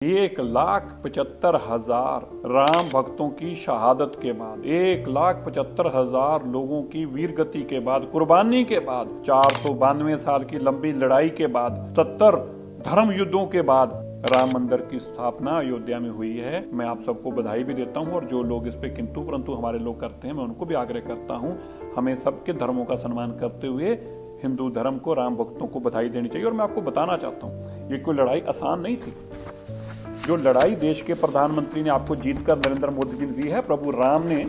1,75,000 राम भक्तों की शहादत के बाद, 1,75,000 लोगों की वीर गति के बाद, कुर्बानी के बाद, 492 साल की लंबी लड़ाई के बाद, 70 धर्म युद्धों के बाद राम मंदिर की स्थापना अयोध्या में हुई है। मैं आप सबको बधाई भी देता हूं और जो लोग इस पे किंतु परंतु हमारे लोग करते हैं, मैं उनको भी आग्रह करता हूं, हमें सबके धर्मों का सम्मान करते हुए हिंदू धर्म को, राम भक्तों को बधाई देनी चाहिए। और मैं आपको बताना चाहता हूँ, ये कोई लड़ाई आसान नहीं थी। जो लड़ाई देश के प्रधानमंत्री ने आपको जीतकर नरेंद्र मोदी जी ने दी है, प्रभु राम ने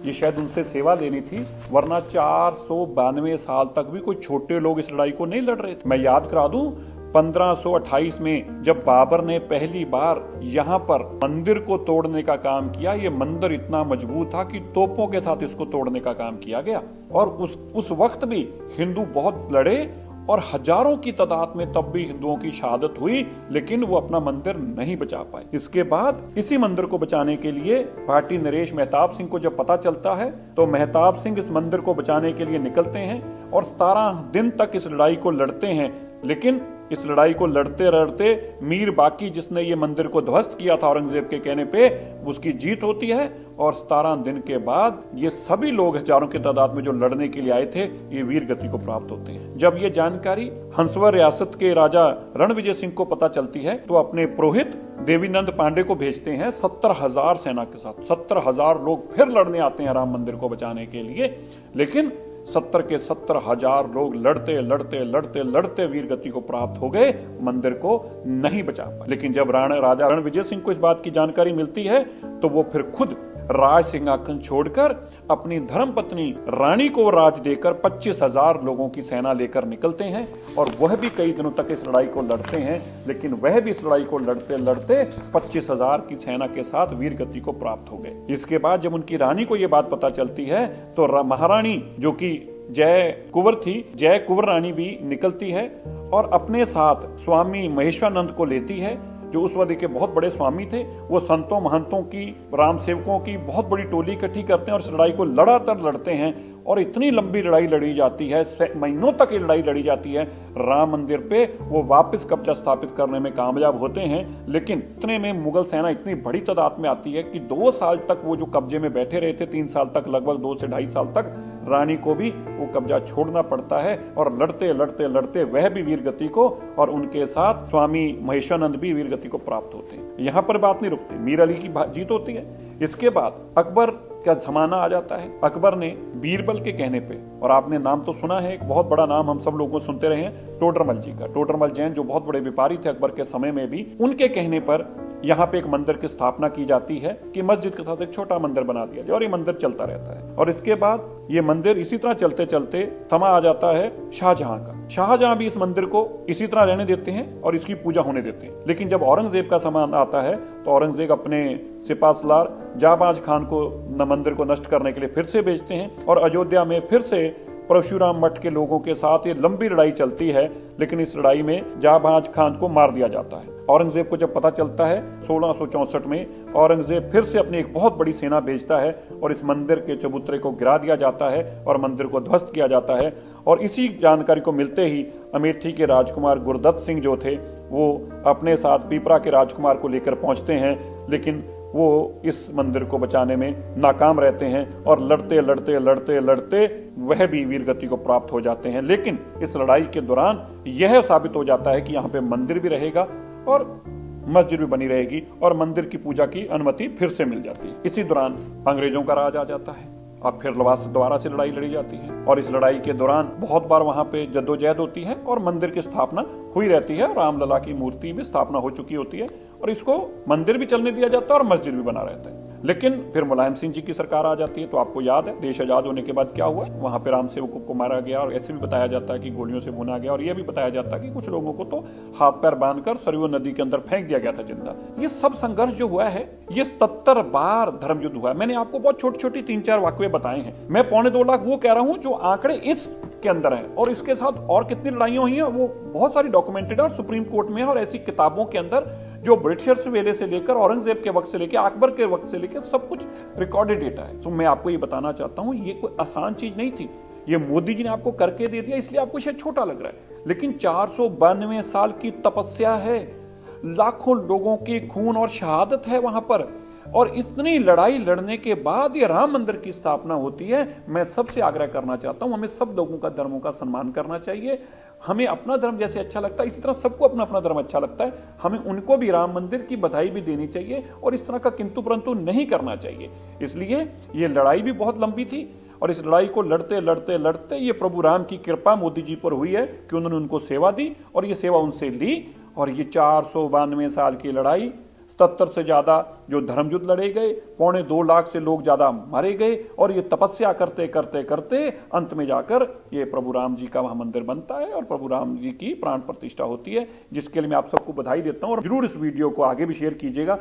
ये शायद उनसे सेवा लेनी थी, वरना 492 साल तक भी कोई छोटे लोग इस लड़ाई को नहीं लड़ रहे थे। मैं याद करा दूं, 1528 में जब बाबर ने पहली बार यहाँ पर मंदिर को तोड़ने का काम किया, ये मंदिर इतना मजबूत था कि तोपों के साथ इसको तोड़ने का काम किया गया। और उस वक्त भी हिंदू बहुत लड़े और हजारों की तादाद में तब भी हिंदुओं की शहादत हुई, लेकिन वो अपना मंदिर नहीं बचा पाए। इसके बाद इसी मंदिर को बचाने के लिए पार्टी नरेश मेहताब सिंह को जब पता चलता है, तो मेहताब सिंह इस मंदिर को बचाने के लिए निकलते हैं और 17 दिन तक इस लड़ाई को लड़ते हैं। लेकिन इस लड़ाई को लड़ते लड़ते मीर बाकी, जिसने ये मंदिर को ध्वस्त किया था औरंगजेब के कहने पे, उसकी जीत होती है और 17 दिन के बाद ये सभी लोग हजारों की तादाद में जो लड़ने के लिए आए थे, ये वीर गति को प्राप्त होते हैं। जब ये जानकारी हंसवर रियासत के राजा रणविजय सिंह को पता चलती है, तो अपने पुरोहित देवीनंद पांडे को भेजते हैं 70,000 सेना के साथ। 70,000 लोग फिर लड़ने आते हैं राम मंदिर को बचाने के लिए, लेकिन 70 के 70,000 लोग लड़ते लड़ते लड़ते लड़ते वीर गति को प्राप्त हो गए, मंदिर को नहीं बचा पाए। लेकिन जब राजा रणविजय सिंह को इस बात की जानकारी मिलती है, तो वो फिर खुद राज सिंहासन छोड़कर अपनी धर्मपत्नी रानी को राज देकर 25,000 लोगों की सेना लेकर निकलते हैं और वह भी कई दिनों तक इस लड़ाई को लड़ते हैं। लेकिन वह भी इस लड़ाई को लड़ते लड़ते 25,000 की सेना के साथ वीर गति को प्राप्त हो गए। इसके बाद जब उनकी रानी को यह बात पता चलती है, तो महारानी जो कि जय कुंवर थी, जय कुंवर रानी भी निकलती है और अपने साथ स्वामी महेश्वरानंद को लेती है, जो उस वक्त के बहुत बड़े स्वामी थे। वो संतों महंतों की, राम सेवकों की बहुत बड़ी टोली इकट्ठी करते हैं और इस लड़ाई को लगातार लड़ते हैं और इतनी लंबी लड़ाई लड़ी जाती है, महीनों तक ये लड़ाई लड़ी जाती है। राम मंदिर पे वो वापस कब्जा स्थापित करने में कामयाब होते हैं, लेकिन इतने में मुगल सेना इतनी बड़ी तादाद में आती है कि 2 साल तक वो जो कब्जे में बैठे रहे थे, 3 साल तक, लगभग 2 से 2.5 साल तक, रानी को भी वो कब्जा छोड़ना पड़ता है और लड़ते लड़ते लड़ते वह भी वीर गति को और उनके साथ स्वामी महेश्वरानंद भी वीर गति को प्राप्त होते हैं। यहाँ पर बात नहीं रुकती, मीर अली की जीत होती है। इसके बाद अकबर का जमाना आ जाता है। अकबर ने बीरबल के कहने पे, और आपने नाम तो सुना है, एक बहुत बड़ा नाम हम सब लोगों को सुनते रहे हैं, टोडरमल जी का। टोडरमल जैन जो बहुत बड़े व्यापारी थे अकबर के समय में भी, उनके कहने पर यहाँ पे एक मंदिर की स्थापना की जाती है कि मस्जिद के साथ एक छोटा मंदिर बना दिया जाए और ये मंदिर चलता रहता है। और इसके बाद ये मंदिर इसी तरह चलते चलते समा आ जाता है शाहजहां का। शाहजहां भी इस मंदिर को इसी तरह रहने देते हैं और इसकी पूजा होने देते हैं। लेकिन जब औरंगजेब का समय आता है, तो औरंगजेब अपने सिपाहसलार जाबाज खान को मंदिर को नष्ट करने के लिए फिर से भेजते हैं और अयोध्या में फिर से परशुराम मठ के लोगों के साथ ये लंबी लड़ाई चलती है। लेकिन इस लड़ाई में जाबाज खान को मार दिया जाता है। औरंगजेब को जब पता चलता है 1664 में, औरंगजेब फिर से अपनी एक बहुत बड़ी सेना भेजता है और इस मंदिर के चबूतरे को गिरा दिया जाता है और मंदिर को ध्वस्त किया जाता है। और इसी जानकारी को मिलते ही अमेठी के राजकुमार गुरदत्त सिंह जो थे, वो अपने साथ पीपरा के राजकुमार को लेकर पहुंचते हैं, लेकिन वो इस मंदिर को बचाने में नाकाम रहते हैं और लड़ते लड़ते लड़ते लड़ते वह भी वीर गति को प्राप्त हो जाते हैं। लेकिन इस लड़ाई के दौरान यह साबित हो जाता है कि यहाँ पे मंदिर भी रहेगा और मस्जिद भी बनी रहेगी और मंदिर की पूजा की अनुमति फिर से मिल जाती है। इसी दौरान अंग्रेजों का राज आ जाता है और फिर दोबारा से लड़ाई लड़ी जाती है और इस लड़ाई के दौरान बहुत बार वहां पे जद्दोजहद होती है और मंदिर की स्थापना हुई रहती है। रामलला की मूर्ति भी स्थापना हो चुकी होती है और इसको मंदिर भी चलने दिया जाता है और मस्जिद भी बना रहता है। लेकिन फिर मुलायम सिंह जी की सरकार आ जाती है। तो आपको याद है देश आजाद होने के बाद क्या हुआ, वहां पे राम सेवकों को मारा गया और ऐसे भी बताया जाता है कि गोलियों से भुना गया और यह भी बताया जाता है कि कुछ लोगों को तो हाथ पैर बांधकर सरयू नदी के अंदर फेंक दिया गया था जिंदा। ये सब संघर्ष जो हुआ है, ये 77 बार धर्म युद्ध हुआ है। मैंने आपको बहुत छोटी छोटी 3-4 वाक्य बताए हैं। मैं 2.25 लाख वो कह रहा हूं जो आंकड़े इस के अंदर है, और इसके साथ और कितनी लड़ाइयां हुई हैं वो बहुत सारी डॉक्यूमेंटेड है और सुप्रीम कोर्ट में है और ऐसी किताबों के अंदर जो ब्रिटिशर्स वेले से लेकर औरंगजेब के वक्त से लेकर अकबर के वक्त से लेकर सब कुछ रिकॉर्डेड डेटा है। तो मैं आपको ये बताना चाहता हूं, ये कोई आसान चीज नहीं थी। ये मोदी जी ने आपको करके दे दिया, इसलिए आपको शायद छोटा लग रहा है, लेकिन 492 साल की तपस्या है। लाखों लोगों की खून और शहादत है वहां पर, और इतनी लड़ाई लड़ने के बाद ये राम मंदिर की स्थापना होती है। मैं सबसे आग्रह करना चाहता हूं, हमें सब लोगों का धर्मों का सम्मान करना चाहिए। हमें अपना धर्म जैसे अच्छा लगता है इसी तरह सबको अपना अपना धर्म अच्छा लगता है, हमें उनको भी राम मंदिर की बधाई भी देनी चाहिए और इस तरह का किंतु परंतु नहीं करना चाहिए। इसलिए ये लड़ाई भी बहुत लंबी थी और इस लड़ाई को लड़ते लड़ते लड़ते ये प्रभु राम की कृपा मोदी जी पर हुई है कि उन्होंने उनको सेवा दी और ये सेवा उनसे ली, और ये 492 साल की लड़ाई, 77 से ज्यादा जो धर्मयुद्ध लड़े गए, 2.25 लाख से लोग ज्यादा मारे गए, और ये तपस्या करते करते करते अंत में जाकर ये प्रभु राम जी का वहां मंदिर बनता है और प्रभु राम जी की प्राण प्रतिष्ठा होती है, जिसके लिए मैं आप सबको बधाई देता हूं। और जरूर इस वीडियो को आगे भी शेयर कीजिएगा।